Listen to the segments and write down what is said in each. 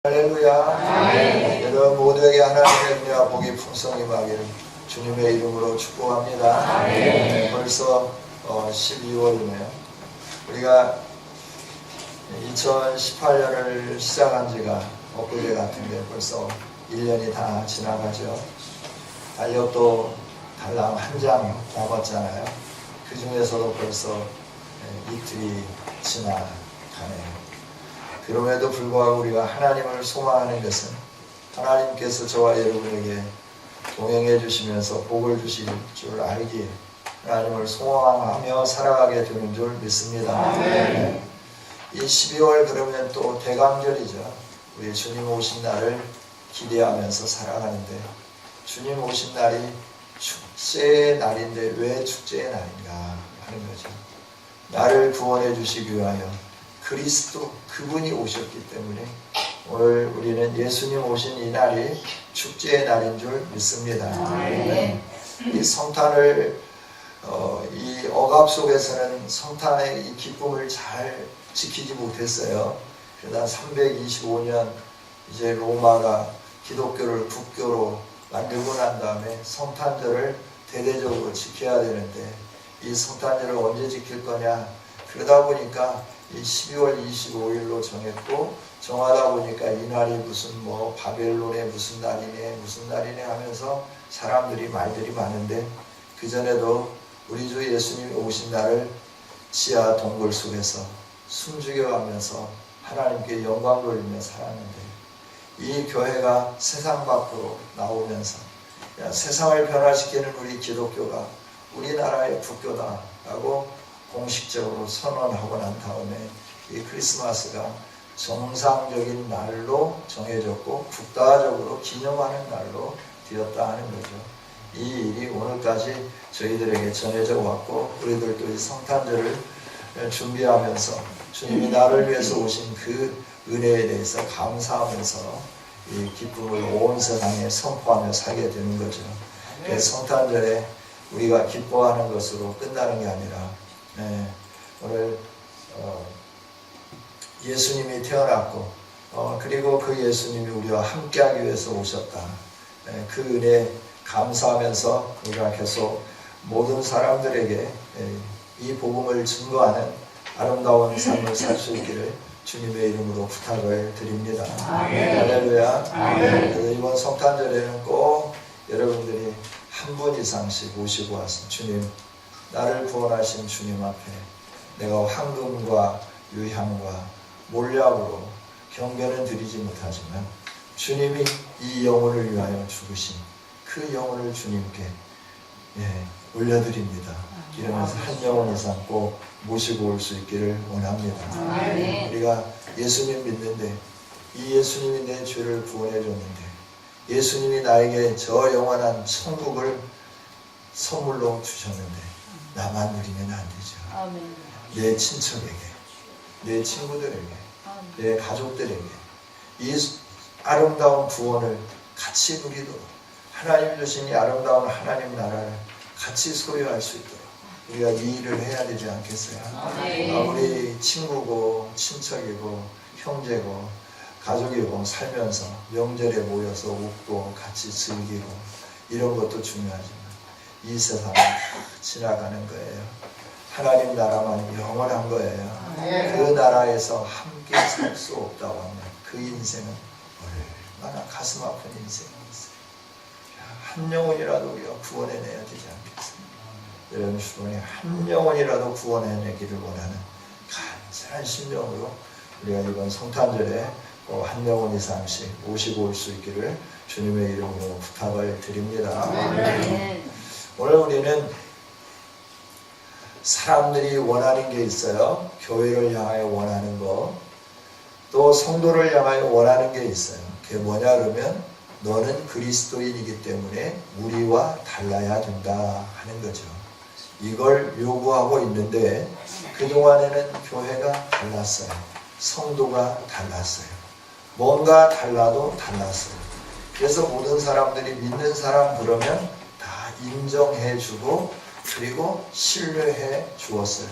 할렐루야. 여러분 모두에게 하나님의 은혜와 복이 풍성히 임하기를 주님의 이름으로 축복합니다. 벌써 12월이네요. 우리가 2018년을 시작한 지가 엊그제 같은데 벌써 1년이 다 지나가죠. 달력도 달랑 한 장 남았잖아요. 그 중에서도 벌써 이틀이 지나가네요. 그럼에도 불구하고 우리가 하나님을 소망하는 것은 하나님께서 저와 여러분에게 동행해 주시면서 복을 주실 줄 알기에 하나님을 소망하며 살아가게 되는 줄 믿습니다. 이 12월 그러면 또 대강절이죠. 우리 주님 오신 날을 기대하면서 살아가는데 주님 오신 날이 축제의 날인데 왜 축제의 날인가 하는 거죠. 나를 구원해 주시기 위하여 그리스도 그분이 오셨기 때문에 오늘 우리는 예수님 오신 이 날이 축제의 날인 줄 믿습니다. 이 성탄을 이 억압 속에서는 성탄의 이 기쁨을 잘 지키지 못했어요. 그러다 325년 이제 로마가 기독교를 국교로 만들고 난 다음에 성탄절을 대대적으로 지켜야 되는데 이 성탄절을 언제 지킬 거냐, 그러다 보니까 이 12월 25일로 정했고, 정하다 보니까 이 날이 무슨 바벨론의 무슨 날이네 하면서 사람들이 말들이 많은데, 그전에도 우리 주 예수님이 오신 날을 지하 동굴 속에서 숨죽여가면서 하나님께 영광 돌리며 살았는데, 이 교회가 세상 밖으로 나오면서 세상을 변화시키는 우리 기독교가 우리나라의 국교다라고 공식적으로 선언하고 난 다음에 이 크리스마스가 정상적인 날로 정해졌고 국가적으로 기념하는 날로 되었다 하는 거죠. 이 일이 오늘까지 저희들에게 전해져 왔고, 우리들도 이 성탄절을 준비하면서 주님이 나를 위해서 오신 그 은혜에 대해서 감사하면서 이 기쁨을 온 세상에 선포하며 살게 되는 거죠. 성탄절에 우리가 기뻐하는 것으로 끝나는 게 아니라 오늘 예수님이 태어났고 그리고 그 예수님이 우리와 함께하기 위해서 오셨다. 그 은혜에 감사하면서 우리가 계속 모든 사람들에게 이 복음을 증거하는 아름다운 삶을 살 수 있기를 주님의 이름으로 부탁을 드립니다. 할렐루야. 그래서 이번 성탄절에는 꼭 여러분들이 한 분 이상씩 모시고 와서 주님, 나를 구원하신 주님 앞에 내가 황금과 유향과 몰약으로 경배는 드리지 못하지만 주님이 이 영혼을 위하여 죽으신 그 영혼을 주님께 올려드립니다. 이러면서 한 영혼 이상 꼭 모시고 올 수 있기를 원합니다. 우리가 예수님 믿는데 이 예수님이 내 죄를 구원해 줬는데 예수님이 나에게 저 영원한 천국을 선물로 주셨는데 나만 누리면 안 되죠. 내 친척에게, 내 친구들에게, 내 가족들에게 이 아름다운 구원을 같이 누리도록 하나님 주신 이 아름다운 하나님 나라를 같이 소유할 수 있도록 우리가 이 일을 해야 되지 않겠어요? 아무리 친구고 친척이고 형제고 가족이고 살면서 명절에 모여서 웃고 같이 즐기고 이런 것도 중요하지만 이 세상은 지나가는 거예요. 하나님 나라만 영원한 거예요. 그 나라에서 함께 살 수 없다고 하면 그 인생은 얼마나 가슴 아픈 인생이었어요. 한 영혼이라도 우리가 구원해내야 되지 않겠습니까? 여러분 주변에 한 영혼이라도 구원해내기를 원하는 간절한 심령으로 우리가 이번 성탄절에 한 영혼 이상씩 모시고 올 수 있기를 주님의 이름으로 부탁을 드립니다. 오늘 우리는 사람들이 원하는 게 있어요. 교회를 향하여 원하는 거, 또 성도를 향하여 원하는 게 있어요. 그게 뭐냐 그러면 너는 그리스도인이기 때문에 우리와 달라야 된다 하는 거죠. 이걸 요구하고 있는데 그동안에는 교회가 달랐어요. 성도가 달랐어요. 뭔가 달라도 달랐어요. 그래서 모든 사람들이 믿는 사람 그러면 다 인정해주고 그리고 신뢰해 주었어요.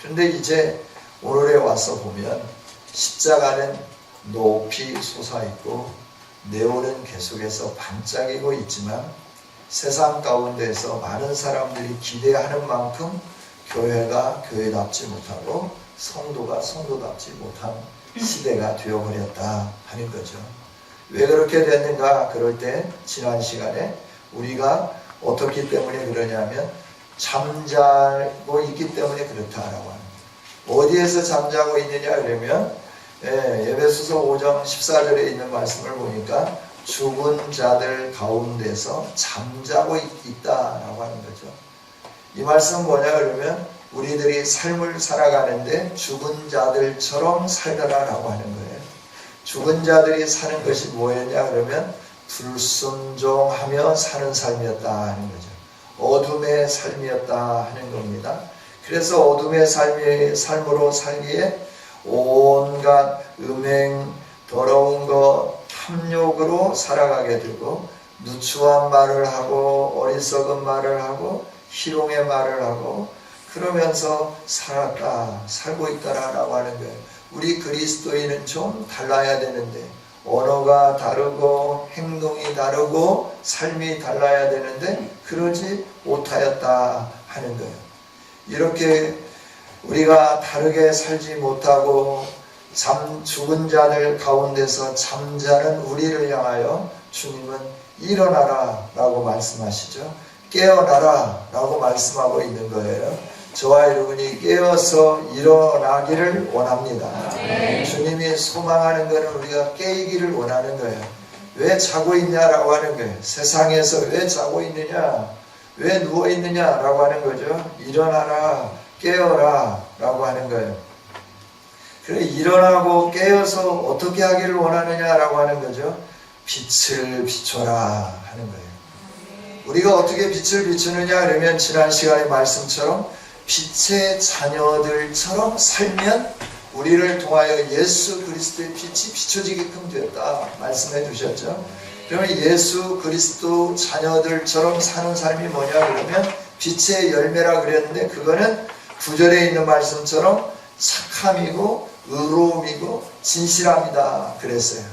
그런데 이제 오늘에 와서 보면 십자가는 높이 솟아있고 네온은 계속해서 반짝이고 있지만 세상 가운데서 많은 사람들이 기대하는 만큼 교회가 교회답지 못하고 성도가 성도답지 못한 시대가 되어버렸다 하는 거죠. 왜 그렇게 됐는가? 그럴 때 지난 시간에 우리가 어떻기 때문에 그러냐면 잠자고 있기 때문에 그렇다라고 합니다. 어디에서 잠자고 있느냐 그러면 에베소서 5장 14절에 있는 말씀을 보니까 죽은 자들 가운데서 잠자고 있다라고 하는 거죠. 이 말씀은 뭐냐 그러면 우리들이 삶을 살아가는데 죽은 자들처럼 살더라라고 하는 거예요. 죽은 자들이 사는 것이 뭐였냐 그러면 불순종하며 사는 삶이었다 하는 거죠. 어둠의 삶이었다 하는 겁니다. 그래서 어둠의 삶으로 살기에 온갖 음행, 더러운 것, 탐욕으로 살아가게 되고 누추한 말을 하고 어리석은 말을 하고 희롱의 말을 하고 그러면서 살고 있다라고 하는 거예요. 우리 그리스도인은 좀 달라야 되는데 언어가 다르고 행동이 다르고 삶이 달라야 되는데 그러지 못하였다 하는 거예요. 이렇게 우리가 다르게 살지 못하고 죽은 자들 가운데서 잠자는 우리를 향하여 주님은 일어나라 라고 말씀하시죠. 깨어나라 라고 말씀하고 있는 거예요. 저와 여러분이 깨어서 일어나기를 원합니다. 주님이 소망하는 것은 우리가 깨이기를 원하는 거예요. 왜 자고 있냐라고 하는 거예요. 세상에서 왜 자고 있느냐, 왜 누워 있느냐라고 하는 거죠. 일어나라, 깨어라 라고 하는 거예요. 그래 일어나고 깨어서 어떻게 하기를 원하느냐라고 하는 거죠. 빛을 비춰라 하는 거예요. 우리가 어떻게 빛을 비추느냐 그러면 지난 시간의 말씀처럼 빛의 자녀들처럼 살면 우리를 통하여 예수 그리스도의 빛이 비춰지게끔 되었다 말씀해 주셨죠. 그러면 예수 그리스도 자녀들처럼 사는 삶이 뭐냐 그러면 빛의 열매라 그랬는데 그거는 9절에 있는 말씀처럼 착함이고 의로움이고 진실함이다 그랬어요.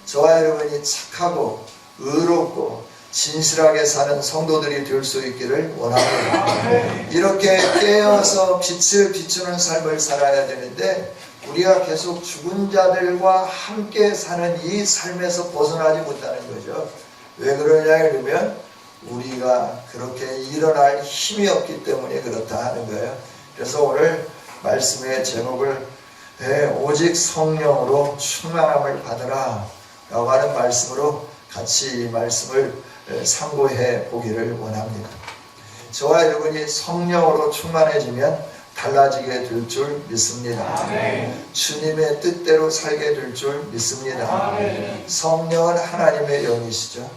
저와 여러분이 착하고 의롭고 진실하게 사는 성도들이 될 수 있기를 원합니다. 이렇게 깨어서 빛을 비추는 삶을 살아야 되는데 우리가 계속 죽은 자들과 함께 사는 이 삶에서 벗어나지 못하는 거죠. 왜 그러냐 그러면 우리가 그렇게 일어날 힘이 없기 때문에 그렇다 하는 거예요. 그래서 오늘 말씀의 제목을 오직 성령으로 충만함을 받으라 라고 하는 말씀으로 같이 이 말씀을 상고해 보기를 원합니다. 저와 여러분이 성령으로 충만해지면 달라지게 될 줄 믿습니다. 아멘. 주님의 뜻대로 살게 될 줄 믿습니다. 아멘. 성령은 하나님의 영이시죠.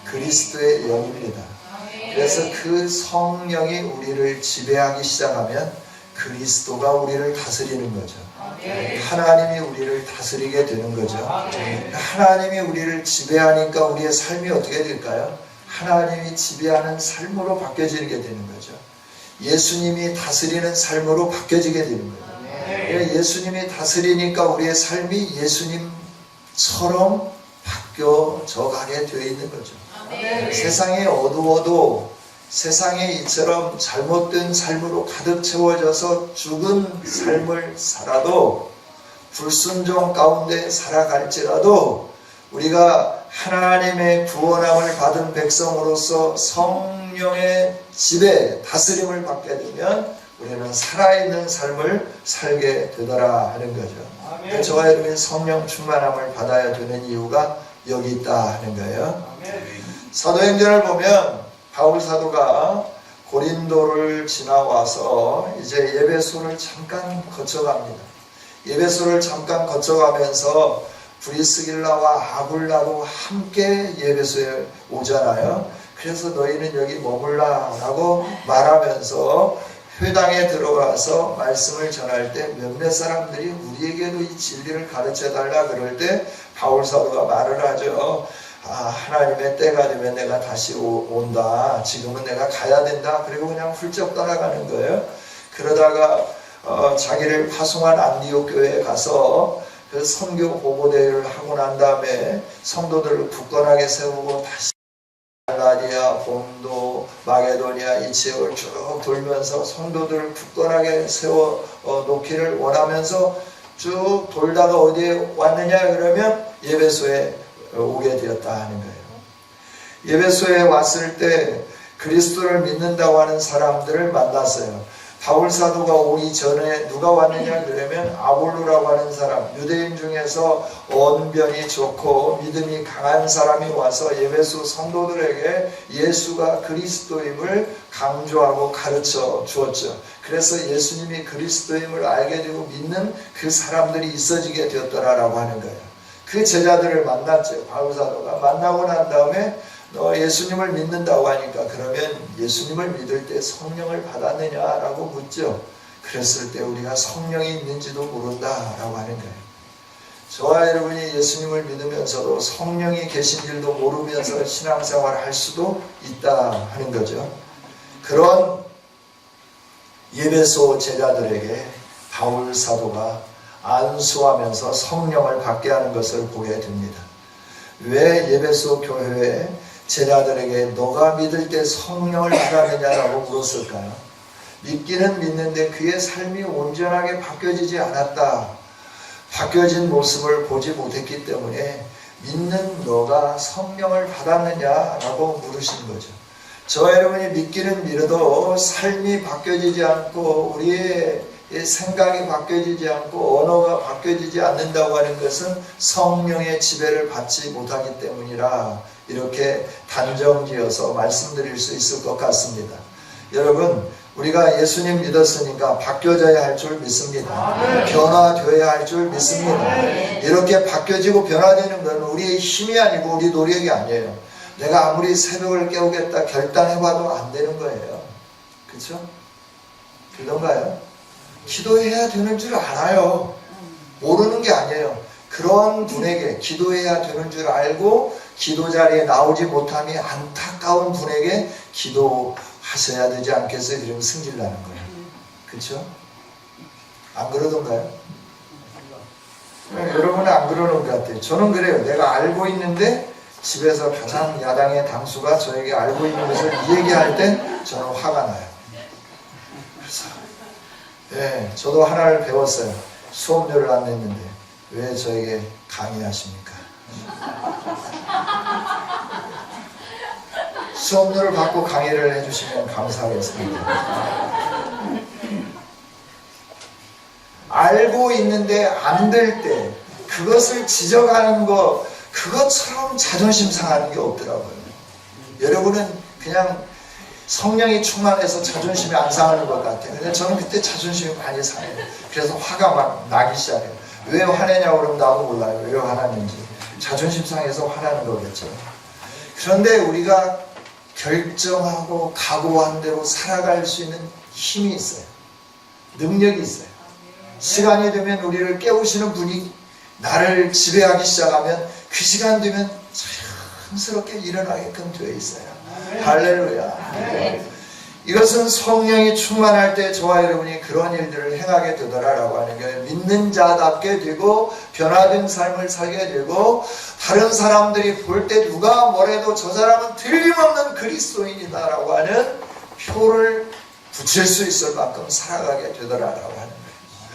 그리스도의 영입니다. 아멘. 그래서 그 성령이 우리를 지배하기 시작하면 그리스도가 우리를 다스리는 거죠. 아멘. 하나님이 우리를 다스리게 되는 거죠. 아멘. 하나님이 우리를 지배하니까 우리의 삶이 어떻게 될까요? 하나님이 지배하는 삶으로 바뀌어지게 되는 거죠. 예수님이 다스리는 삶으로 바뀌어지게 되는 거예요. 예수님이 다스리니까 우리의 삶이 예수님처럼 바뀌어져 가게 되어 있는 거죠. 세상이 어두워도 세상이 이처럼 잘못된 삶으로 가득 채워져서 죽은 삶을 살아도 불순종 가운데 살아갈지라도 우리가 하나님의 구원함을 받은 백성으로서 성령의 지배, 다스림을 받게 되면 우리는 살아있는 삶을 살게 되더라 하는 거죠. 저와 여러분이 성령 충만함을 받아야 되는 이유가 여기 있다 하는 거예요. 사도행전을 보면 바울 사도가 고린도를 지나와서 이제 에베소를 잠깐 거쳐갑니다. 에베소를 잠깐 거쳐가면서 브리스길라와 아굴라로 함께 에베소에 오잖아요. 그래서 너희는 여기 머물라 라고 말하면서 회당에 들어가서 말씀을 전할 때 몇몇 사람들이 우리에게도 이 진리를 가르쳐달라 그럴 때 바울 사도가 말을 하죠. 하나님의 때가 되면 내가 다시 온다. 지금은 내가 가야 된다. 그리고 그냥 훌쩍 떠나가는 거예요. 그러다가 자기를 파송한 안디옥 교회에 가서 그 선교 보고대회를 하고 난 다음에 성도들을 굳건하게 세우고 다시 갈라디아, 본도, 마게도니아 이 지역을 쭉 돌면서 성도들을 굳건하게 세워 놓기를 원하면서 쭉 돌다가 어디에 왔느냐 그러면 예배소에 오게 되었다 하는 거예요. 예배소에 왔을 때 그리스도를 믿는다고 하는 사람들을 만났어요. 바울 사도가 오기 전에 누가 왔느냐 그러면 아볼로라고 하는 사람, 유대인 중에서 언변이 좋고 믿음이 강한 사람이 와서 예배소 성도들에게 예수가 그리스도임을 강조하고 가르쳐 주었죠. 그래서 예수님이 그리스도임을 알게 되고 믿는 그 사람들이 있어지게 되었더라라고 하는 거예요. 그 제자들을 만났죠. 바울 사도가 만나고 난 다음에 너 예수님을 믿는다고 하니까 그러면 예수님을 믿을 때 성령을 받았느냐라고 묻죠. 그랬을 때 우리가 성령이 있는지도 모른다라고 하는 거예요. 저와 여러분이 예수님을 믿으면서도 성령이 계신 줄도 모르면서 신앙생활을 할 수도 있다 하는 거죠. 그런 예배소 제자들에게 바울 사도가 안수하면서 성령을 받게 하는 것을 보게 됩니다. 왜 예배소 교회에 제자들에게 너가 믿을 때 성령을 받았느냐라고 물었을까요? 믿기는 믿는데 그의 삶이 온전하게 바뀌어지지 않았다. 바뀌어진 모습을 보지 못했기 때문에 믿는 너가 성령을 받았느냐라고 물으신 거죠. 저와 여러분이 믿기는 믿어도 삶이 바뀌어지지 않고 우리의 생각이 바뀌어지지 않고 언어가 바뀌어지지 않는다고 하는 것은 성령의 지배를 받지 못하기 때문이라 이렇게 단정지어서 말씀드릴 수 있을 것 같습니다. 여러분, 우리가 예수님 믿었으니까 바뀌어져야 할 줄 믿습니다. 변화되어야 할 줄 믿습니다. 이렇게 바뀌어지고 변화되는 건 우리의 힘이 아니고 우리 노력이 아니에요. 내가 아무리 새벽을 깨우겠다 결단해봐도 안 되는 거예요. 그렇죠? 그런가요? 기도해야 되는 줄 알아요. 모르는 게 아니에요. 그런 분에게 기도해야 되는 줄 알고 기도 자리에 나오지 못함이 안타까운 분에게 기도하셔야 되지 않겠어요? 그러면 승질 나는 거예요. 그렇죠? 안 그러던가요? 여러분은 안 그러는 것 같아요. 저는 그래요. 내가 알고 있는데 집에서 가장 야당의 당수가 저에게 알고 있는 것을 얘기할 때 저는 화가 나요. 그래서 네, 저도 하나를 배웠어요. 수업료를 안 냈는데 왜 저에게 강의하십니까? 수업료를 받고 강의를 해주시면 감사하겠습니다. 알고 있는데 안 될 때 그것을 지적하는 거 그것처럼 자존심 상하는 게 없더라고요. 여러분은 그냥 성령이 충만해서 자존심이 안 상하는 것 같아요. 근데 저는 그때 자존심이 많이 상해요. 그래서 화가 막 나기 시작해요. 왜 화내냐고 그러면 나도 몰라요. 왜 화났는지. 자존심 상해서 화나는 거겠죠. 그런데 우리가 결정하고 각오한 대로 살아갈 수 있는 힘이 있어요. 능력이 있어요. 시간이 되면 우리를 깨우시는 분이 나를 지배하기 시작하면 그 시간 되면 자연스럽게 일어나게끔 되어 있어요. 할렐루야. 이것은 성령이 충만할 때 저와 여러분이 그런 일들을 행하게 되더라라고 하는 거예요. 믿는 자답게 되고 변화된 삶을 살게 되고 다른 사람들이 볼 때 누가 뭐래도 저 사람은 틀림없는 그리스도인이다라고 하는 표를 붙일 수 있을 만큼 살아가게 되더라라고 하는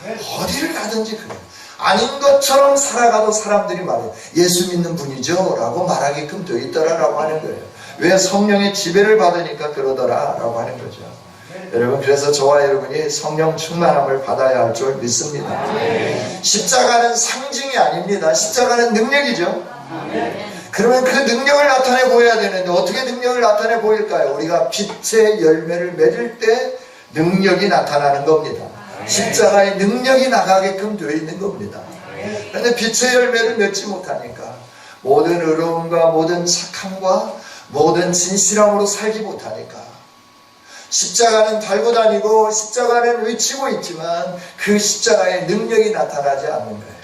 거예요. 어디를 가든지 그래요. 아닌 것처럼 살아가도 사람들이 말해요. 예수 믿는 분이죠 라고 말하게끔 되어 있더라라고 하는 거예요. 왜? 성령의 지배를 받으니까 그러더라 라고 하는 거죠. 여러분, 그래서 저와 여러분이 성령 충만함을 받아야 할 줄 믿습니다. 십자가는 상징이 아닙니다. 십자가는 능력이죠. 그러면 그 능력을 나타내 보여야 되는데 어떻게 능력을 나타내 보일까요? 우리가 빛의 열매를 맺을 때 능력이 나타나는 겁니다. 십자가의 능력이 나가게끔 되어 있는 겁니다. 그런데 빛의 열매를 맺지 못하니까 모든 의로움과 모든 착함과 모든 진실함으로 살지 못하니까 십자가는 달고 다니고 십자가는 외치고 있지만 그 십자가의 능력이 나타나지 않는 거예요.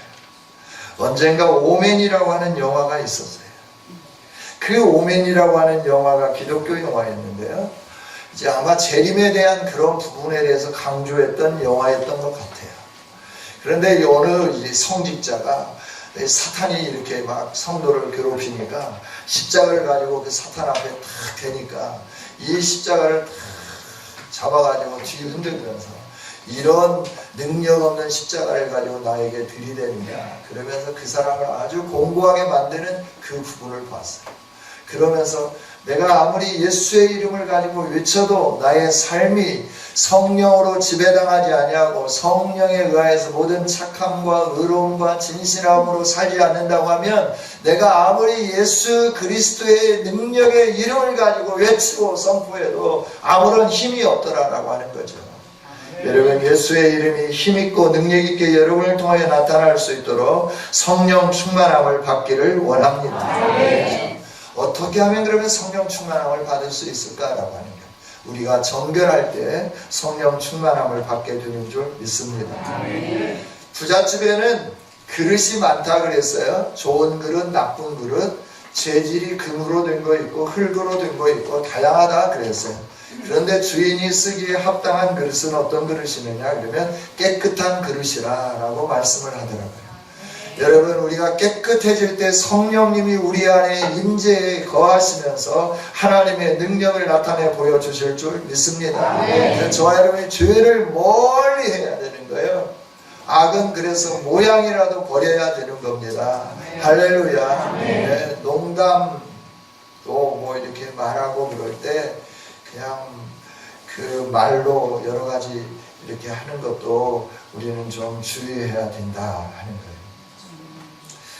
언젠가 오맨이라고 하는 영화가 있었어요. 그 오맨이라고 하는 영화가 기독교 영화였는데요. 이제 아마 재림에 대한 그런 부분에 대해서 강조했던 영화였던 것 같아요. 그런데 어느 성직자가 사탄이 이렇게 막 성도를 괴롭히니까 십자가를 가지고 그 사탄 앞에 탁 대니까 이 십자가를 탁 잡아가지고 뒤 흔들면서 이런 능력 없는 십자가를 가지고 나에게 들이대느냐 그러면서 그 사람을 아주 공고하게 만드는 그 부분을 봤어요. 그러면서 내가 아무리 예수의 이름을 가지고 외쳐도 나의 삶이 성령으로 지배당하지 아니하고 성령에 의하여서 모든 착함과 의로움과 진실함으로 살지 않는다고 하면 내가 아무리 예수 그리스도의 능력의 이름을 가지고 외치고 선포해도 아무런 힘이 없더라라고 하는 거죠. 여러분, 예수의 이름이 힘있고 능력있게 여러분을 통하여 나타날 수 있도록 성령 충만함을 받기를 원합니다. 어떻게 하면 그러면 성령 충만함을 받을 수 있을까라고 하는 거예요. 우리가 정결할 때 성령 충만함을 받게 되는 줄 믿습니다. 부잣집에는 그릇이 많다 그랬어요. 좋은 그릇, 나쁜 그릇, 재질이 금으로 된 거 있고 흙으로 된 거 있고 다양하다 그랬어요. 그런데 주인이 쓰기에 합당한 그릇은 어떤 그릇이느냐 그러면 깨끗한 그릇이라고 말씀을 하더라고요. 여러분, 우리가 깨끗해질 때 성령님이 우리 안에 임재에 거하시면서 하나님의 능력을 나타내 보여주실 줄 믿습니다. 저와 여러분이 죄를 멀리 해야 되는 거예요. 악은 그래서 모양이라도 버려야 되는 겁니다. 할렐루야. 네, 농담도 뭐 이렇게 말하고 그럴 때 그냥 그 말로 여러 가지 이렇게 하는 것도 우리는 좀 주의해야 된다 하는 거예요.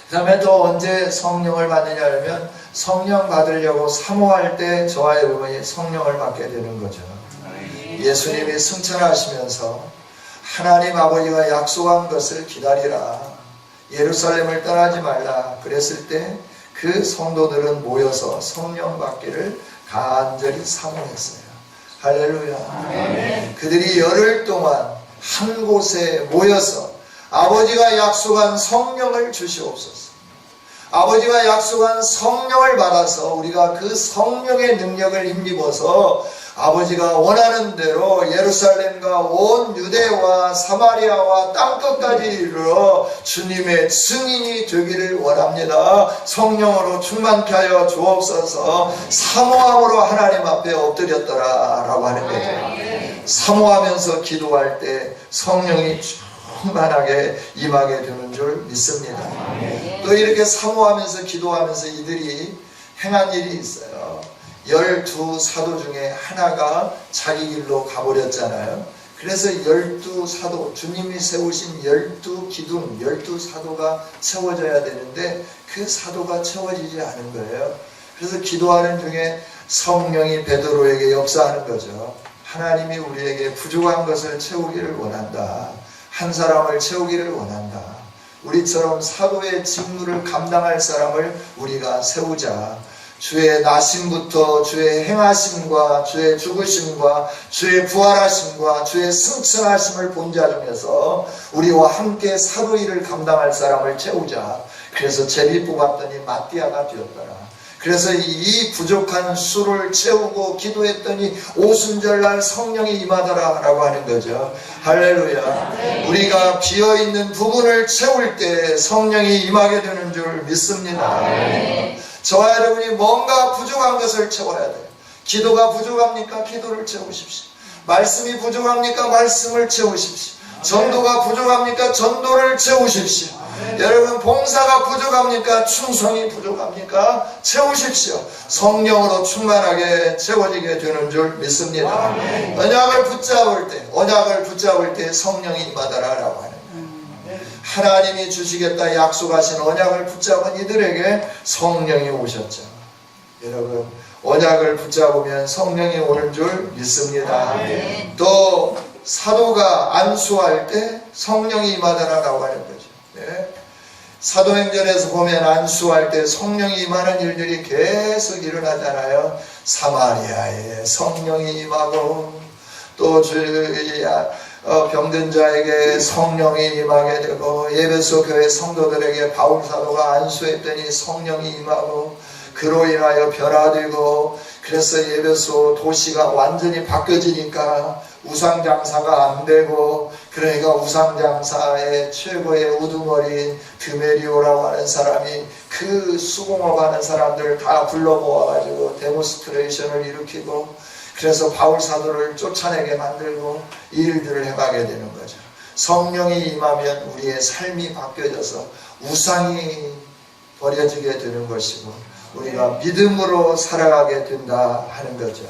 그 다음에 또 언제 성령을 받느냐 하면 성령 받으려고 사모할 때 저와 여러분이 성령을 받게 되는 거죠. 예수님이 승천하시면서 하나님 아버지가 약속한 것을 기다리라, 예루살렘을 떠나지 말라 그랬을 때 그 성도들은 모여서 성령 받기를 간절히 사모했어요. 할렐루야. 그들이 열흘 동안 한 곳에 모여서 아버지가 약속한 성령을 주시옵소서. 아버지가 약속한 성령을 받아서 우리가 그 성령의 능력을 힘입어서 아버지가 원하는 대로 예루살렘과 온 유대와 사마리아와 땅끝까지 이르러 주님의 증인이 되기를 원합니다. 성령으로 충만케 하여 주옵소서. 사모함으로 하나님 앞에 엎드렸더라 라고 하는 거죠. 사모하면서 기도할 때 성령이 충만하게 임하게 되는 줄 믿습니다. 또 이렇게 사모하면서 기도하면서 이들이 행한 일이 있어요. 12사도 중에 하나가 자기 길로 가버렸잖아요. 그래서 12사도, 주님이 세우신 12기둥, 12사도가 채워져야 되는데 그 사도가 채워지지 않은 거예요. 그래서 기도하는 중에 성령이 베드로에게 역사하는 거죠. 하나님이 우리에게 부족한 것을 채우기를 원한다. 한 사람을 채우기를 원한다. 우리처럼 사도의 직무를 감당할 사람을 우리가 세우자. 주의 나심부터 주의 행하심과 주의 죽으심과 주의 부활하심과 주의 승천하심을 본 자 중에서 우리와 함께 사도 일을 감당할 사람을 채우자. 그래서 제비 뽑았더니 마띠아가 되었더라. 그래서 이 부족한 수를 채우고 기도했더니 오순절날 성령이 임하더라 라고 하는 거죠. 할렐루야. 우리가 비어있는 부분을 채울 때 성령이 임하게 되는 줄 믿습니다. 저와 여러분이 뭔가 부족한 것을 채워야 돼요. 기도가 부족합니까? 기도를 채우십시오. 말씀이 부족합니까? 말씀을 채우십시오. 전도가 부족합니까? 전도를 채우십시오. 여러분, 봉사가 부족합니까? 충성이 부족합니까? 채우십시오. 성령으로 충만하게 채워지게 되는 줄 믿습니다. 언약을 붙잡을 때 성령이 임하더라라고 하는 거예요. 하나님이 주시겠다 약속하신 언약을 붙잡은 이들에게 성령이 오셨죠. 여러분, 언약을 붙잡으면 성령이 오는 줄 믿습니다. 또 사도가 안수할 때 성령이 임하더라라고 하는 거죠. 네. 사도행전에서 보면 안수할 때 성령이 임하는 일들이 계속 일어나잖아요. 사마리아에 성령이 임하고 또 병든 자에게 성령이 임하게 되고, 에베소 교회 성도들에게 바울 사도가 안수했더니 성령이 임하고 그로 인하여 변화되고, 그래서 에베소 도시가 완전히 바뀌어지니까 우상장사가 안 되고, 그러니까 우상장사의 최고의 우두머리인 드메리오라고 하는 사람이 그 수공업하는 사람들을 다 불러 모아가지고 데모스트레이션을 일으키고, 그래서 바울 사도를 쫓아내게 만들고 이 일들을 해가게 되는 거죠. 성령이 임하면 우리의 삶이 바뀌어져서 우상이 버려지게 되는 것이고 우리가 믿음으로 살아가게 된다 하는 거죠.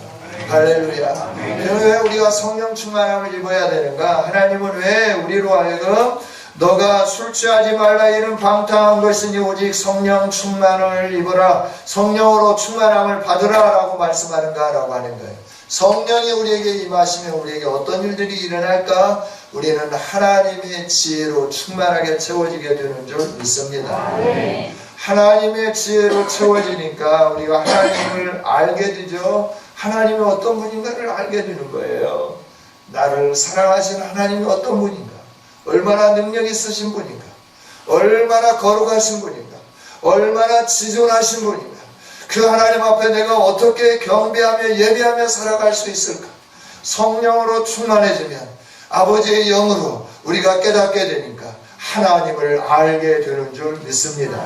할렐루야. 왜 우리가 성령 충만함을 입어야 되는가? 하나님은 왜 우리로 하여금 너가 술 취하지 말라, 이는 방탕한 것이니 오직 성령 충만을 입어라, 성령으로 충만함을 받으라 라고 말씀하는가 라고 하는 거예요. 성령이 우리에게 임하시면 우리에게 어떤 일들이 일어날까? 우리는 하나님의 지혜로 충만하게 채워지게 되는 줄 믿습니다. 하나님의 지혜로 채워지니까 우리가 하나님을 알게 되죠. 하나님이 어떤 분인가를 알게 되는 거예요. 나를 사랑하시는 하나님이 어떤 분인가, 얼마나 능력 있으신 분인가, 얼마나 거룩하신 분인가, 얼마나 지존하신 분인가, 그 하나님 앞에 내가 어떻게 경배하며 예배하며 살아갈 수 있을까? 성령으로 충만해지면 아버지의 영으로 우리가 깨닫게 되니까 하나님을 알게 되는 줄 믿습니다.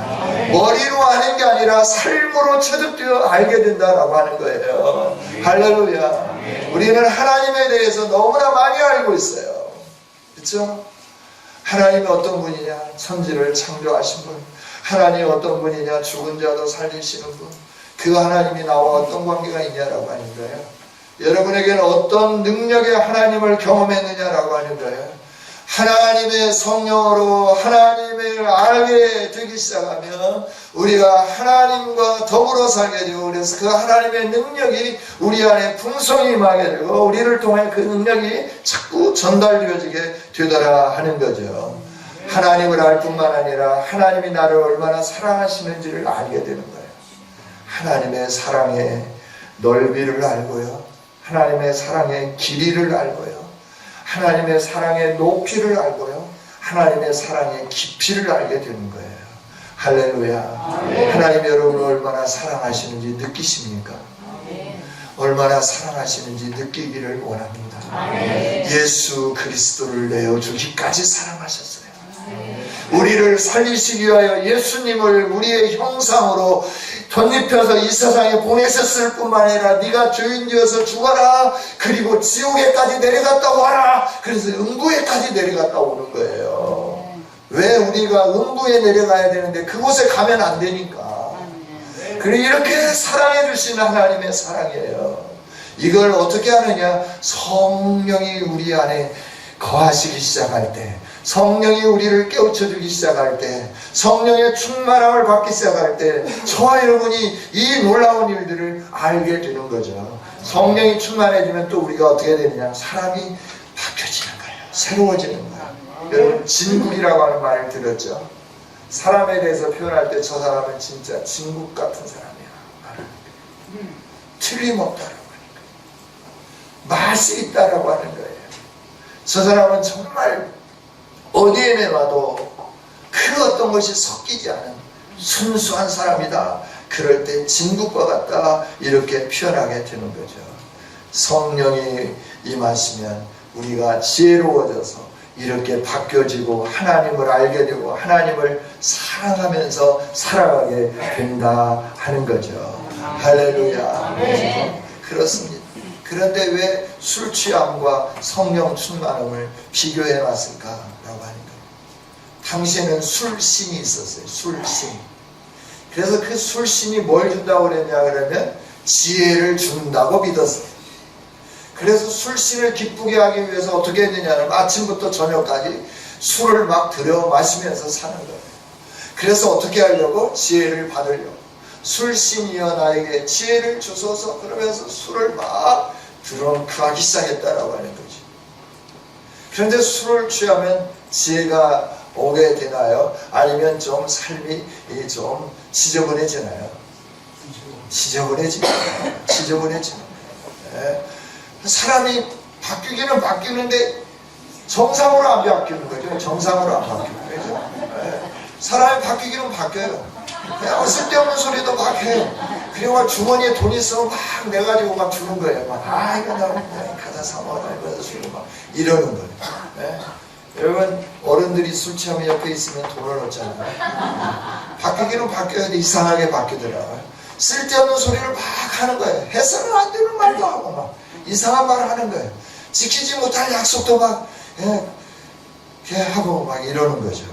머리로 아는 게 아니라 삶으로 체득되어 알게 된다라고 하는 거예요. 할렐루야. 우리는 하나님에 대해서 너무나 많이 알고 있어요. 그렇죠? 하나님이 어떤 분이냐? 천지를 창조하신 분. 하나님이 어떤 분이냐? 죽은 자도 살리시는 분. 그 하나님이 나와 어떤 관계가 있냐라고 하는 거예요. 여러분에게는 어떤 능력의 하나님을 경험했느냐라고 하는 거예요. 하나님의 성령으로 하나님을 알게 되기 시작하면 우리가 하나님과 더불어 살게 되고, 그래서 그 하나님의 능력이 우리 안에 풍성히 임하게 되고 우리를 통해 그 능력이 자꾸 전달되어지게 되더라 하는 거죠. 하나님을 알 뿐만 아니라 하나님이 나를 얼마나 사랑하시는지를 알게 되는 거예요. 하나님의 사랑의 넓이를 알고요, 하나님의 사랑의 길이를 알고요, 하나님의 사랑의 높이를 알고요, 하나님의 사랑의 깊이를 알게 되는 거예요. 할렐루야. 하나님 여러분을 얼마나 사랑하시는지 느끼십니까? 얼마나 사랑하시는지 느끼기를 원합니다. 예수 그리스도를 내어주기까지 사랑하셨어요. 우리를 살리시기 위하여 예수님을 우리의 형상으로 덧입혀서 이 세상에 보내셨을 뿐만 아니라 네가 죄인 되어서 죽어라, 그리고 지옥에까지 내려갔다 와라, 그래서 음부에까지 내려갔다 오는 거예요. 왜 우리가 음부에 내려가야 되는데 그곳에 가면 안 되니까. 그리고 이렇게 사랑해 주시는 하나님의 사랑이에요. 이걸 어떻게 하느냐? 성령이 우리 안에 거하시기 시작할 때, 성령이 우리를 깨우쳐주기 시작할 때, 성령의 충만함을 받기 시작할 때 저와 여러분이 이 놀라운 일들을 알게 되는 거죠. 성령이 충만해지면 또 우리가 어떻게 되느냐? 사람이 바뀌어지는 거예요. 새로워지는 거예요. 여러분 진국이라고 하는 말을 들었죠? 사람에 대해서 표현할 때 저 사람은 진짜 진국 같은 사람이야, 틀림없다라고 하는 거예요. 맛이 있다라고 하는 거예요. 저 사람은 정말 어디에 내놔도 그 어떤 것이 섞이지 않은 순수한 사람이다. 그럴 때 진국과 같다, 이렇게 표현하게 되는 거죠. 성령이 임하시면 우리가 지혜로워져서 이렇게 바뀌어지고 하나님을 알게 되고 하나님을 사랑하면서 살아가게 된다 하는 거죠. 할렐루야. 그렇습니다. 그런데 왜 술 취함과 성령 충만함을 비교해 놨을까라고 하는 거예요. 당시에는 술신이 있었어요. 술신. 그래서 그 술신이 뭘 준다고 그랬냐 그러면 지혜를 준다고 믿었어요. 그래서 술신을 기쁘게 하기 위해서 어떻게 했느냐면 아침부터 저녁까지 술을 막 들여 마시면서 사는 거예요. 그래서 어떻게 하려고? 지혜를 받으려고. 술신이여 나에게 지혜를 주소서, 그러면서 술을 막 드렁크하기 시작했다라고 하는 거죠. 그런데 술을 취하면 지혜가 오게 되나요? 아니면 좀 삶이 좀 지저분해지나요? 지저분해지는 거예요. 네. 사람이 바뀌기는 바뀌는데 정상으로 안 바뀌는 거죠. 정상으로 안 바뀌는 거죠. 사람이 바뀌기는 바뀌어요. 그냥 쓸데없는 소리도 막 해요. 그리고 주머니에 돈 있으면 막 내가지고 막 주는 거예요. 막, 이거 나 가다 사먹어라. 이거 주고 막 이러는 거예요. 네? 여러분, 어른들이 술 취하면 옆에 있으면 돈을 얻잖아요. 바뀌기는 바뀌어야 돼. 이상하게 바뀌더라고요. 쓸데없는 소리를 막 하는 거예요. 해서는 안 되는 말도 하고 막 이상한 말을 하는 거예요. 지키지 못할 약속도 막 하고 막 이러는 거죠.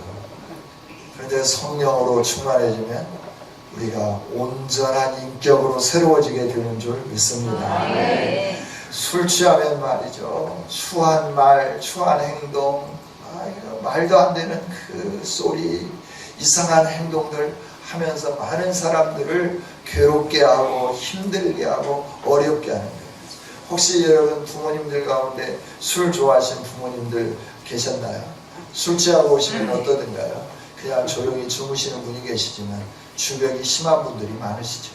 그런데 성령으로 충만해지면 우리가 온전한 인격으로 새로워지게 되는 줄 믿습니다. 술 취하면 말이죠. 추한 말, 추한 행동, 말도 안 되는 그 소리, 이상한 행동들 하면서 많은 사람들을 괴롭게 하고 힘들게 하고 어렵게 하는 거예요. 혹시 여러분 부모님들 가운데 술 좋아하시는 부모님들 계셨나요? 술 취하고 오시면 어떠든가요? 그냥 조용히 주무시는 분이 계시지만 주벽이 심한 분들이 많으시죠.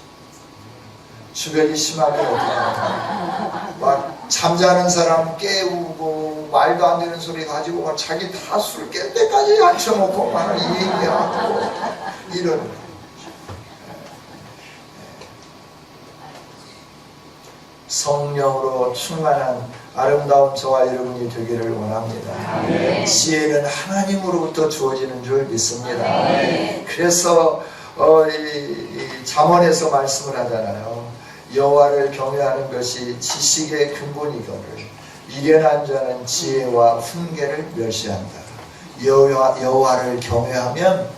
주벽이 심하면 어떻게 할까요? 막 잠자는 사람 깨우고 말도 안 되는 소리 가지고 막 자기 다 술 깰 때까지 앉혀놓고 막 얘기하고 이러는 거예요. 성령으로 충만한 아름다운 저와 여러분이 되기를 원합니다. 지혜는 하나님으로부터 주어지는 줄 믿습니다. 그래서 이 잠언에서 말씀을 하잖아요. 여호와를 경외하는 것이 지식의 근본이거늘 미련한 자는 지혜와 훈계를 멸시한다. 여호와를 경외하면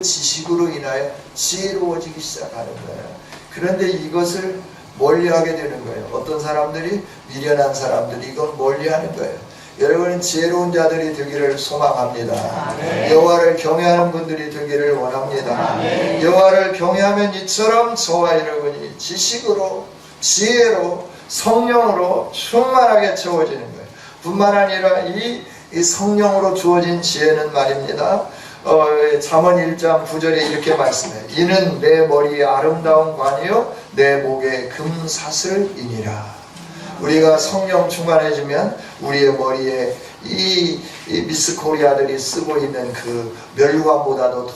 지식으로 인하여 지혜로워지기 시작하는 거예요. 그런데 이것을 멀리하게 되는 거예요. 어떤 사람들이, 미련한 사람들이 이건 멀리하는 거예요. 여러분은 지혜로운 자들이 되기를 소망합니다. 여호와를 경외하는 분들이 되기를 원합니다. 여호와를 경외하면 이처럼 저와 여러분이 지식으로, 지혜로, 성령으로 충만하게 채워지는 거예요. 뿐만 아니라 이 성령으로 주어진 지혜는 말입니다. 잠언 1장 9절에 이렇게 말씀해요. 이는 내 머리에 아름다운 관이요 내 목에 금사슬이니라. 우리가 성령 충만해지면 우리의 머리에 이 미스 코리아들이 쓰고 있는 그 멸관보다도 더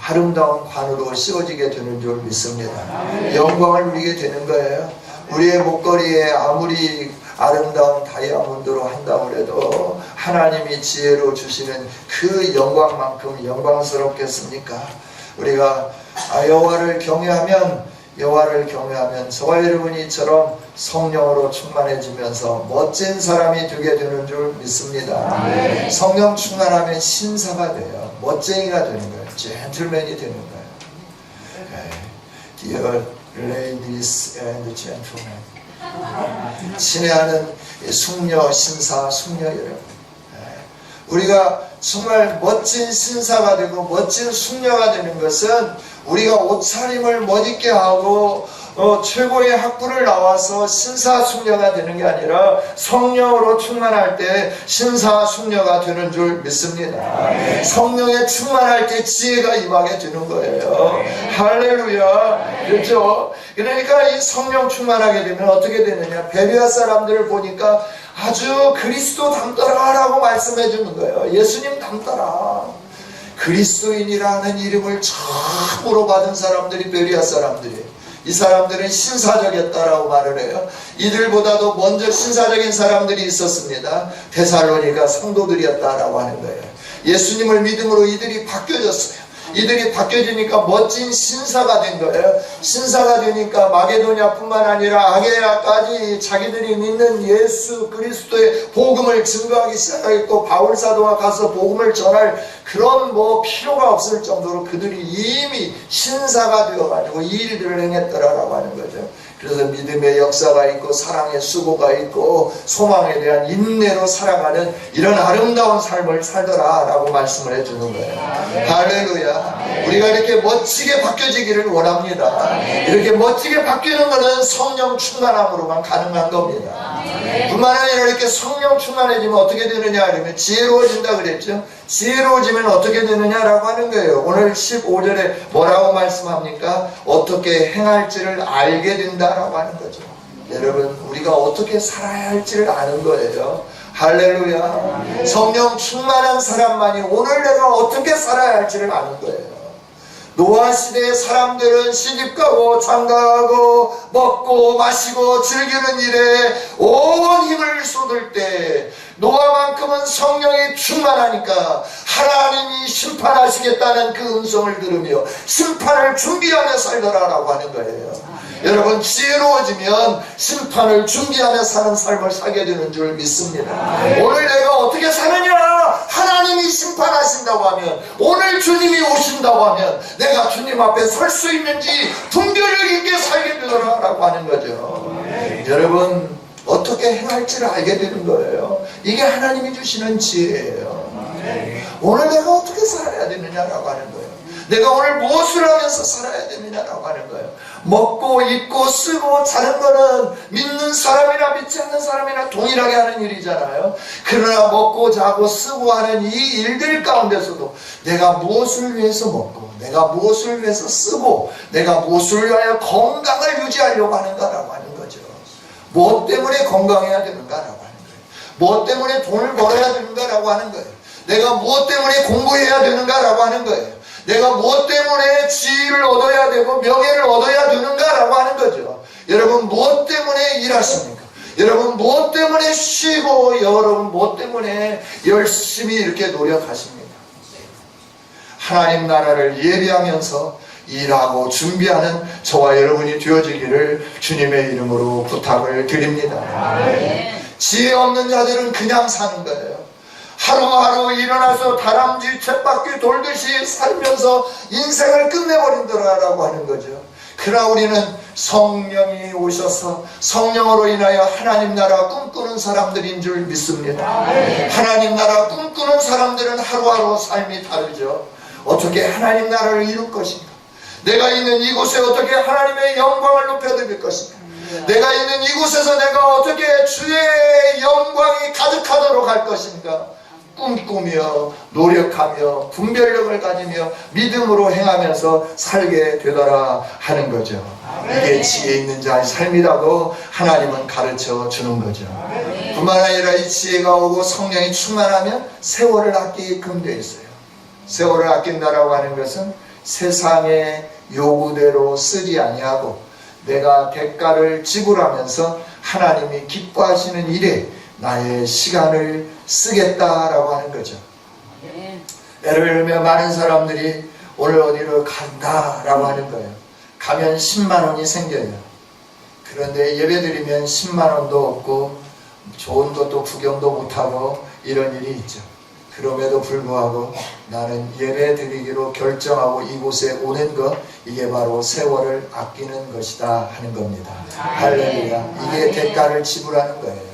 아름다운 관으로 씌워지게 되는 줄 믿습니다. 영광을 누리게 되는 거예요. 우리의 목걸이에 아무리 아름다운 다이아몬드로 한다고 해도 하나님이 지혜로 주시는 그 영광만큼 영광스럽겠습니까? 우리가 여호와를 경외하면 저와 여러분이 이처럼 성령으로 충만해지면서 멋진 사람이 되게 되는 줄 믿습니다. 성령 충만하면 신사가 돼요. 멋쟁이가 되는 거예요. 젠틀맨이 되는 거예요. Dear ladies and gentlemen, 친애하는 숙녀, 신사, 숙녀 여러분, 우리가 정말 멋진 신사가 되고 멋진 숙녀가 되는 것은 우리가 옷차림을 멋있게 하고 최고의 학부를 나와서 신사, 숙녀가 되는 게 아니라 성령으로 충만할 때 신사, 숙녀가 되는 줄 믿습니다. 성령에 충만할 때 지혜가 임하게 되는 거예요. 할렐루야. 그렇죠? 그러니까 이 성령 충만하게 되면 어떻게 되느냐? 베레아 사람들을 보니까 아주 그리스도 닮더라라고 말씀해 주는 거예요. 예수님 닮더라. 그리스도인이라는 이름을 처음으로 받은 사람들이 베레아 사람들이에요. 이 사람들은 신사적이었다라고 말을 해요. 이들보다도 먼저 신사적인 사람들이 있었습니다. 데살로니가 성도들이었다라고 하는 거예요. 예수님을 믿음으로 이들이 바뀌어졌어요. 이들이 바뀌어지니까 멋진 신사가 된 거예요. 신사가 되니까 마게도냐뿐만 아니라 아게야까지 자기들이 믿는 예수 그리스도의 복음을 증거하기 시작했고, 바울사도가 가서 복음을 전할 그런 필요가 없을 정도로 그들이 이미 신사가 되어가지고 이 일들을 행했더라라고 하는 거죠. 그래서 믿음의 역사가 있고 사랑의 수고가 있고 소망에 대한 인내로 살아가는 이런 아름다운 삶을 살더라라고 말씀을 해주는 거예요. 할렐루야. 우리가 이렇게 멋지게 바뀌어지기를 원합니다. 이렇게 멋지게 바뀌는 것은 성령 충만함으로만 가능한 겁니다. 뿐만 아니라 이렇게 성령 충만해지면 어떻게 되느냐 하면 지혜로워진다 그랬죠. 지혜로워지면 어떻게 되느냐라고 하는 거예요. 오늘 15절에 뭐라고 말씀합니까? 어떻게 행할지를 알게 된다라고 하는 거죠. 여러분, 우리가 어떻게 살아야 할지를 아는 거예요. 할렐루야. 성령 충만한 사람만이 오늘 내가 어떻게 살아야 할지를 아는 거예요. 노아 시대의 사람들은 시집가고 장가가고 먹고 마시고 즐기는 일에 온 힘을 쏟을 때 노아만큼은 성령이 충만하니까 하나님이 심판하시겠다는 그 음성을 들으며 심판을 준비하며 살더라라고 하는 거예요. 여러분, 지혜로워지면 심판을 준비하며 사는 삶을 살게 되는 줄 믿습니다. 오늘 내가 어떻게 사느냐? 하나님이 심판하신다고 하면, 오늘 주님이 오신다고 하면 내가 주님 앞에 설 수 있는지 분별력 있게 살게 되더라라고 하는 거죠. 여러분, 어떻게 행할지를 알게 되는 거예요. 이게 하나님이 주시는 지혜예요. 오늘 내가 어떻게 살아야 되느냐라고 하는 거예요. 내가 오늘 무엇을 하면서 살아야 되느냐라고 하는 거예요. 먹고 입고 쓰고 자는 거는 믿는 사람이나 믿지 않는 사람이나 동일하게 하는 일이잖아요. 그러나 먹고 자고 쓰고 하는 이 일들 가운데서도 내가 무엇을 위해서 먹고 내가 무엇을 위해서 쓰고 내가 무엇을 위하여 건강을 유지하려고 하는가라고 하는 거죠. 무엇 때문에 건강해야 되는가라고 하는 거예요. 무엇 때문에 돈을 벌어야 되는가라고 하는 거예요. 내가 무엇 때문에 공부해야 되는가라고 하는 거예요. 내가 무엇 때문에 지위를 얻어야 되고 명예를 얻어야 되는가라고 하는 거죠. 여러분, 무엇 때문에 일하십니까? 여러분, 무엇 때문에 쉬고 여러분 무엇 때문에 열심히 이렇게 노력하십니까? 하나님 나라를 예비하면서 일하고 준비하는 저와 여러분이 되어지기를 주님의 이름으로 부탁을 드립니다. 지혜 없는 자들은 그냥 사는 거예요. 하루하루 일어나서 다람쥐 쳇바퀴 돌듯이 살면서 인생을 끝내버린다라고 하는 거죠. 그러나 우리는 성령이 오셔서 성령으로 인하여 하나님 나라 꿈꾸는 사람들인 줄 믿습니다. 하나님 나라 꿈꾸는 사람들은 하루하루 삶이 다르죠. 어떻게 하나님 나라를 이룰 것인가? 내가 있는 이곳에 어떻게 하나님의 영광을 높여드릴 것인가? 내가 있는 이곳에서 내가 어떻게 주의 영광이 가득하도록 할 것인가? 꿈꾸며 노력하며 분별력을 가지며 믿음으로 행하면서 살게 되더라 하는 거죠. 이게 지혜 있는 자의 삶이라고 하나님은 가르쳐 주는 거죠. 뿐만 아니라 이 지혜가 오고 성령이 충만하면 세월을 아끼게끔 되어 있어요. 세월을 아낀다라고 하는 것은 세상의 요구대로 쓰지 아니하고 내가 대가를 지불하면서 하나님이 기뻐하시는 일에 나의 시간을 쓰겠다라고 하는 거죠. 예를 들면 많은 사람들이 오늘 어디로 간다라고 하는 거예요. 가면 10만 원이 생겨요. 그런데 예배드리면 10만 원도 없고 좋은 것도 구경도 못하고 이런 일이 있죠. 그럼에도 불구하고 나는 예배드리기로 결정하고 이곳에 오는 것, 이게 바로 세월을 아끼는 것이다 하는 겁니다. 할렐루야. 이게 대가를 지불하는 거예요.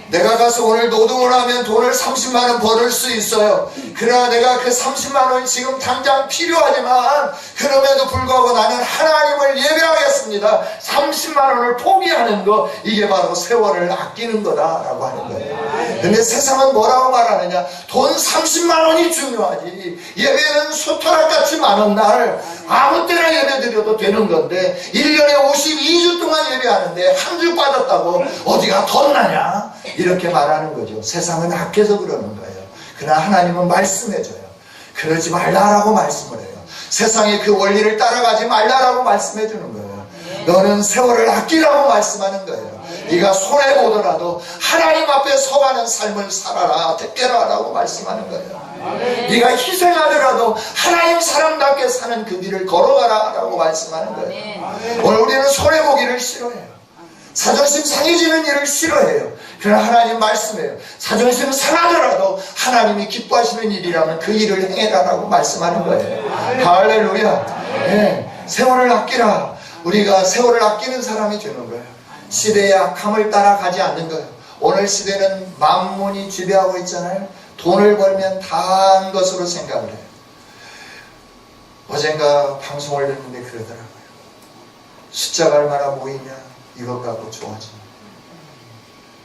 내가 가서 오늘 노동을 하면 돈을 30만 원 벌을 수 있어요. 그러나 내가 그 30만 원이 지금 당장 필요하지만 그럼에도 불구하고 나는 하나님을 예배하겠습니다. 30만 원을 포기하는 거, 이게 바로 세월을 아끼는 거다라고 하는 거예요. 근데 세상은 뭐라고 말하느냐? 돈 30만 원이 중요하지. 예배는 소토락같이 많은 날 아무 때나 예배 드려도 되는 건데 1년에 52주 동안 예배하는데 한 주 빠졌다고 어디가 덧나냐? 이렇게 말하는 거죠. 세상은 악해서 그러는 거예요. 그러나 하나님은 말씀해줘요. 그러지 말라라고 말씀을 해요. 세상의 그 원리를 따라가지 말라라고 말씀해주는 거예요. 너는 세월을 아끼라고 말씀하는 거예요. 네가 손해보더라도 하나님 앞에 서가는 삶을 살아라, 택해라라고 말씀하는 거예요. 네가 희생하더라도 하나님 사람답게 사는 그 길을 걸어가라 라고 말씀하는 거예요. 오늘 우리는 손해보기를 싫어해요. 자존심 상해지는 일을 싫어해요. 그러나 하나님 말씀해요. 자존심 상하더라도 하나님이 기뻐하시는 일이라면 그 일을 행해라라고 말씀하는 거예요. 할렐루야. 네. 세월을 아끼라. 우리가 세월을 아끼는 사람이 되는 거예요. 시대의 악함을 따라가지 않는 거예요. 오늘 시대는 만문이 지배하고 있잖아요. 돈을 벌면 다한 것으로 생각을 해요. 어젠가 방송을 듣는데 그러더라고요. 숫자가 얼마나 모이냐 이것 갖고 좋아집니다.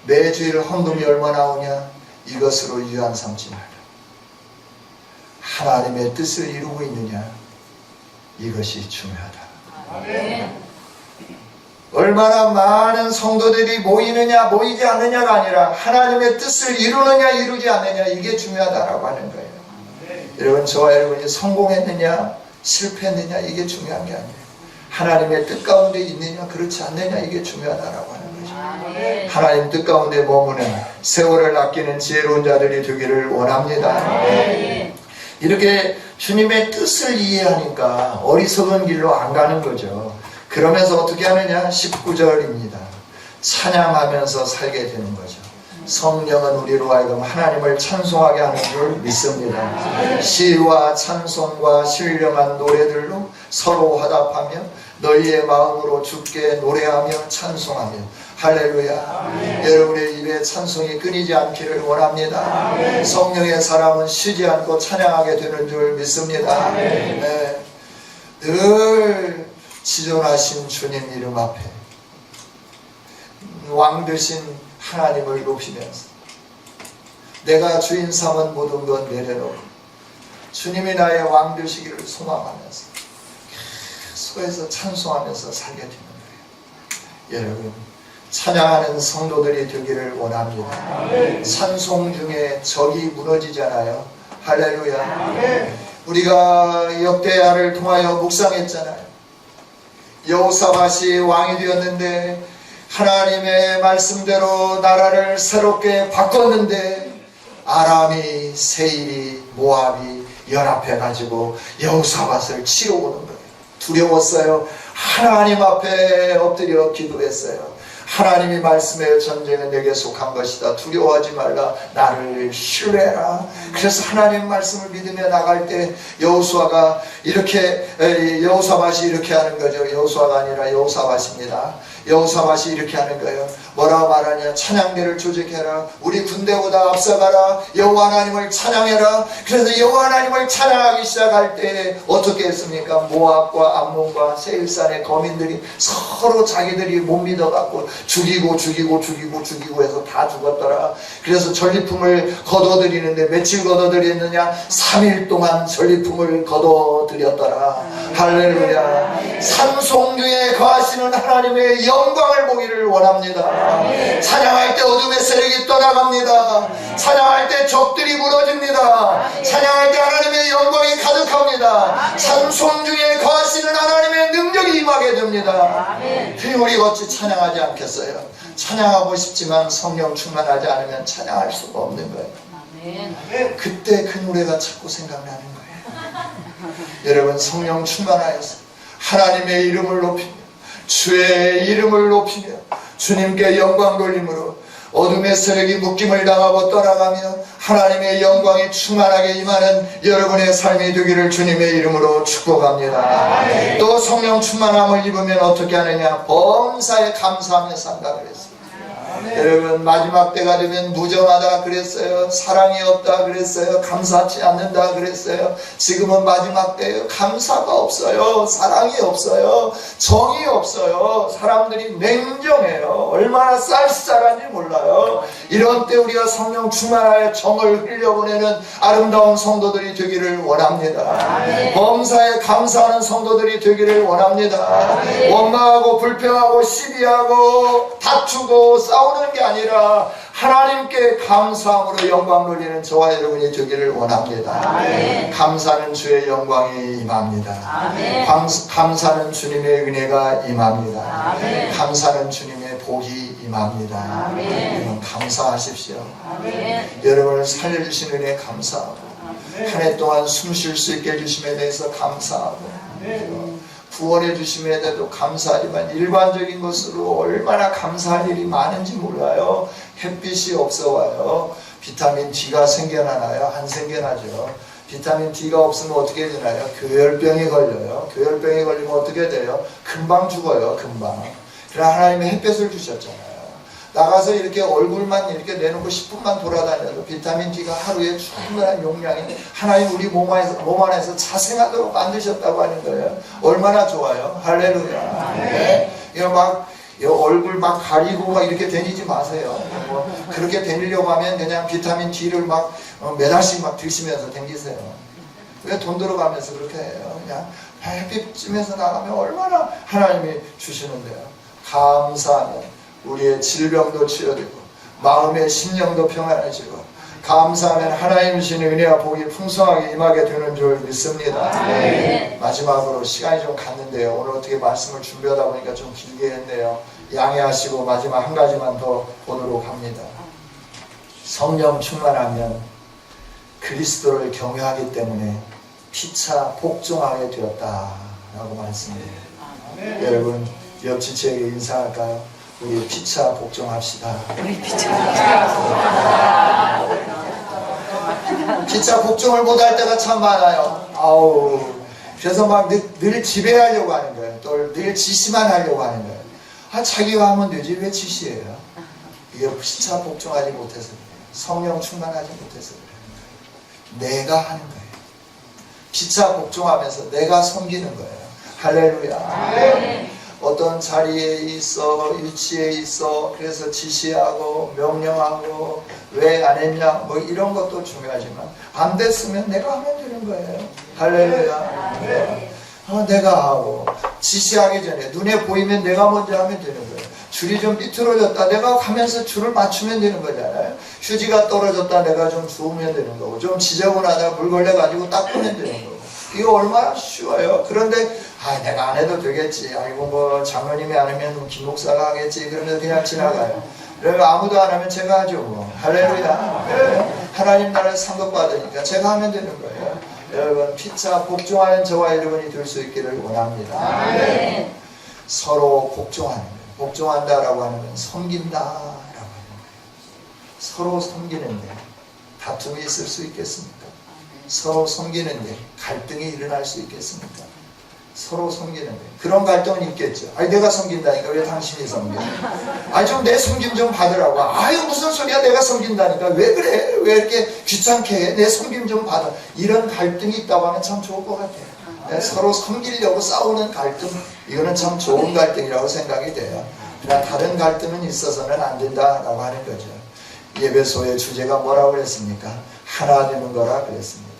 매주일 헌금이 얼마나 오냐 이것으로 유한 삼지 말라. 하나님의 뜻을 이루고 있느냐 이것이 중요하다. 얼마나 많은 성도들이 모이느냐 모이지 않느냐가 아니라 하나님의 뜻을 이루느냐 이루지 않느냐, 이게 중요하다라고 하는 거예요. 여러분, 저와 여러분이 성공했느냐 실패했느냐 이게 중요한 게 아니에요. 하나님의 뜻 가운데 있느냐 그렇지 않느냐, 이게 중요하다라고 하는 거죠. 하나님 뜻 가운데 머무는 세월을 아끼는 지혜로운 자들이 되기를 원합니다. 이렇게 주님의 뜻을 이해하니까 어리석은 길로 안 가는 거죠. 그러면서 어떻게 하느냐? 19절입니다. 찬양하면서 살게 되는 거죠. 성령은 우리로 하여금 하나님을 찬송하게 하는 줄 믿습니다. 시와 찬송과 신령한 노래들로 서로 화답하며 너희의 마음으로 주께 노래하며 찬송하며 할렐루야. 여러분의 입에 찬송이 끊이지 않기를 원합니다. 성령의 사람은 쉬지 않고 찬양하게 되는 줄 믿습니다. 네. 늘 지존하신 주님 이름 앞에 왕 되신 하나님을 높이면서 내가 주인 삼은 모든 것 내려놓고 주님이 나의 왕 되시기를 소망하면서 계속해서 찬송하면서 살게 되는 거예요. 여러분, 찬양하는 성도들이 되기를 원합니다. 찬송 중에 적이 무너지잖아요. 할렐루야. 우리가 역대하를 통하여 묵상했잖아요. 여호사밧이 왕이 되었는데 하나님의 말씀대로 나라를 새롭게 바꿨는데 아람이, 세일이, 모압이 연합해가지고 여호사밧을 치러오는 거예요. 두려웠어요. 하나님 앞에 엎드려 기도했어요. 하나님이 말씀해 전쟁은 내게 속한 것이다. 두려워하지 말라. 나를 신뢰해라. 그래서 하나님 말씀을 믿으며 나갈 때 여호수아가 이렇게, 여호사밧이 이렇게 하는 거죠. 여호수아가 아니라 여호사밧입니다. 여호사밧이 이렇게 하는 거예요. 뭐라고 말하냐? 찬양대를 조직해라. 우리 군대보다 앞서가라. 여호와 하나님을 찬양해라. 그래서 여호와 하나님을 찬양하기 시작할 때 어떻게 했습니까? 모압과 암몬과 세일산의 거민들이 서로 자기들이 못 믿어갖고 죽이고 해서 다 죽었더라. 그래서 전리품을 거둬들이는데 며칠 거둬들였느냐? 3일 동안 전리품을 거둬들였더라. 할렐루야. 산송중에 거하시는 하나님의 영광을 보기를 원합니다. 찬양할 때 어둠의 세력이 떠나갑니다. 찬양할 때 적들이 무너집니다. 찬양할 때 하나님의 영광이 가득합니다. 찬송중에 거하시는 하나님의 능력이 임하게 됩니다. 우리 어찌 찬양하지 않겠어요? 찬양하고 싶지만 성령 충만하지 않으면 찬양할 수가 없는 거예요. 그때 그 노래가 자꾸 생각나는 거예요. 여러분, 성령 충만하여서 하나님의 이름을 높이며 주의 이름을 높이며 주님께 영광 돌림으로 어둠의 세력이 묶임을 당하고 떠나가며 하나님의 영광이 충만하게 임하는 여러분의 삶이 되기를 주님의 이름으로 축복합니다. 또 성령 충만함을 입으면 어떻게 하느냐? 범사에 감사하며 산다 그랬습니다. 여러분, 마지막 때가 되면 무정하다 그랬어요. 사랑이 없다 그랬어요. 감사치 않는다 그랬어요. 지금은 마지막 때예요. 감사가 없어요. 사랑이 없어요. 정이 없어요. 사람들이 냉정해요. 얼마나 쌀쌀한지 몰라요. 이런 때 우리가 성령 충만하여 정을 흘려보내는 아름다운 성도들이 되기를 원합니다. 범사에 감사하는 성도들이 되기를 원합니다. 원망하고 불평하고 시비하고 다투고 싸우는 게 아니라 하나님께 감사함으로 영광 돌리는 저와 여러분이 되기를 원합니다. 감사는 주의 영광이 임합니다. 감사는 주님의 은혜가 임합니다. 감사는 주님의 복이 임합니다. 여러분, 감사하십시오. 여러분을 살려주신 은혜 감사하고 한 해 동안 숨 쉴 수 있게 해주심에 대해서 감사하고 구원해 주심에 대해서 감사하지만 일반적인 것으로 얼마나 감사할 일이 많은지 몰라요. 햇빛이 없어 와요. 비타민 D가 생겨나나요? 안 생겨나죠. 비타민 D가 없으면 어떻게 되나요? 교열병이 걸려요. 교열병이 걸리면 어떻게 돼요? 금방 죽어요. 금방. 그러나 하나님의 햇볕을 주셨잖아요. 나가서 이렇게 얼굴만 이렇게 내놓고 10분만 돌아다녀도 비타민 D가 하루에 충분한 용량이 하나님 우리 몸 안에서 자생하도록 만드셨다고 하는 거예요. 얼마나 좋아요. 할렐루야. 네. 이거 막 얼굴 막 가리고 막 이렇게 다니지 마세요. 뭐 그렇게 다니려고 하면 그냥 비타민 D를 막 몇 알씩 막 드시면서 다니세요. 왜 돈 들어가면서 그렇게 해요? 그냥 햇빛쯤에서 나가면 얼마나 하나님이 주시는데요. 감사하며 우리의 질병도 치유되고 마음의 심령도 평안해지고 감사하면 하나님 주신 은혜와 복이 풍성하게 임하게 되는 줄 믿습니다. 네. 마지막으로 시간이 좀 갔는데요. 오늘 어떻게 말씀을 준비하다 보니까 좀 길게 했네요. 양해하시고 마지막 한 가지만 더 보도록 합니다. 성령 충만하면 그리스도를 경외하기 때문에 피차 복종하게 되었다라고 말씀해요. 여러분 옆 지체에게 인사할까요? 우리 피차 복종합시다. 우리 피차 피차 복종을 못할 때가 참 많아요. 아우, 그래서 막 늘 지배하려고 하는 거예요. 또 늘 지시만 하려고 하는 거예요. 아, 자기가 하면 되지 왜 지시해요? 이게 피차 복종하지 못해서 그래요. 성령 충만하지 못해서 그래요. 내가 하는 거예요. 피차 복종하면서 내가 섬기는 거예요. 할렐루야. 네. 어떤 자리에 있어, 위치에 있어, 그래서 지시하고 명령하고 왜 안 했냐 뭐 이런 것도 중요하지만 안 됐으면 내가 하면 되는 거예요. 할렐루야. 네. 내가 하고 지시하기 전에 눈에 보이면 내가 먼저 하면 되는 거예요. 줄이 좀 삐뚤어졌다 내가 가면서 줄을 맞추면 되는 거잖아요. 휴지가 떨어졌다 내가 좀 주우면 되는 거고 좀 지저분하다 물 걸려가지고 닦으면 되는 거고 이거 얼마나 쉬워요. 그런데 내가 안 해도 되겠지. 아이고 뭐 장로님이 안 하면 김 목사가 하겠지. 그러면서 그냥 지나가요. 그러면 아무도 안 하면 제가 하죠 뭐. 할렐루야. 네. 하나님 나라에 상급받으니까 제가 하면 되는 거예요. 여러분 피차 복종하는 저와 여러분이 될 수 있기를 원합니다. 네. 서로 복종하는 거예요. 복종한다라고 하는 건 섬긴다라고 하는 거예요. 서로 섬기는데 다툼이 있을 수 있겠습니까? 서로 섬기는데 갈등이 일어날 수 있겠습니까? 서로 섬기는데 그런 갈등은 있겠죠. 아니 내가 섬긴다니까 왜 당신이 섬겨? 아니 좀 내 섬김 좀 받으라고. 아유 무슨 소리야 내가 섬긴다니까 왜 그래? 왜 이렇게 귀찮게 해? 내 섬김 좀 받아. 이런 갈등이 있다고 하면 참 좋을 것 같아요. 서로 섬기려고 싸우는 갈등 이거는 참 좋은 갈등이라고 생각이 돼요. 그러나 다른 갈등은 있어서는 안 된다라고 하는 거죠. 예배소의 주제가 뭐라고 그랬습니까? 하나 되는 거라 그랬습니다.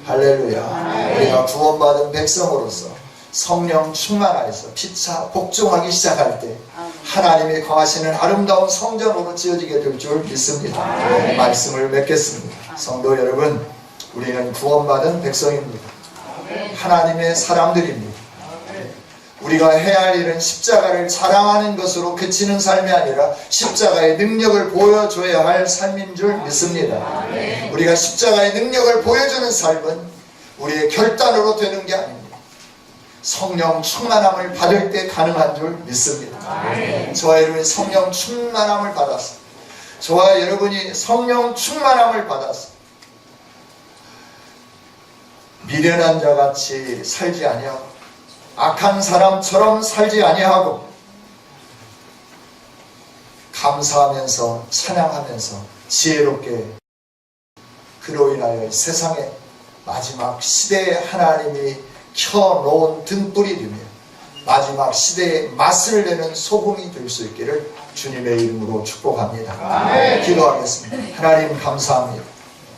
할렐루야. 우리가 구원받은 백성으로서 성령 충만하여서 피차 복종하기 시작할 때 하나님이 거하시는 아름다운 성전으로 지어지게 될 줄 믿습니다. 말씀을 맺겠습니다. 성도 여러분, 우리는 구원받은 백성입니다. 하나님의 사람들입니다. 우리가 해야 할 일은 십자가를 자랑하는 것으로 그치는 삶이 아니라 십자가의 능력을 보여줘야 할 삶인 줄 믿습니다. 우리가 십자가의 능력을 보여주는 삶은 우리의 결단으로 되는 게 아닙니다. 성령 충만함을 받을 때 가능한 줄 믿습니다. 저와 여러분이 성령 충만함을 받았어. 저와 여러분이 성령 충만함을 받았어. 미련한 자같이 살지 아니하고 악한 사람처럼 살지 아니하고 감사하면서 찬양하면서 지혜롭게 그로 인하여 세상에 마지막 시대에 하나님이 켜놓은 등불이 되며 마지막 시대에 맛을 내는 소금이 될 수 있기를 주님의 이름으로 축복합니다. 아멘. 기도하겠습니다. 하나님 감사합니다.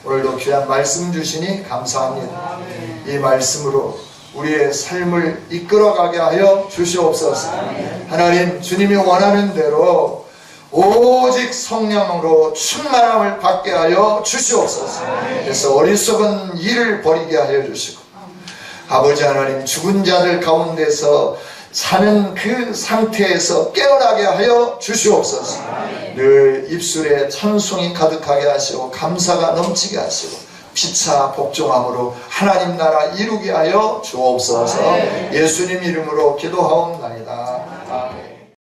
오늘도 귀한 말씀 주시니 감사합니다. 아멘. 이 말씀으로 우리의 삶을 이끌어가게 하여 주시옵소서. 아멘. 하나님 주님이 원하는 대로 오직 성령으로 충만함을 받게 하여 주시옵소서. 아멘. 그래서 어리석은 일을 버리게 하여 주시고 아버지 하나님 죽은 자들 가운데서 사는 그 상태에서 깨어나게 하여 주시옵소서. 아멘. 늘 입술에 찬송이 가득하게 하시고 감사가 넘치게 하시고 피차 복종함으로 하나님 나라 이루게 하여 주옵소서. 아멘. 예수님 이름으로 기도하옵나이다.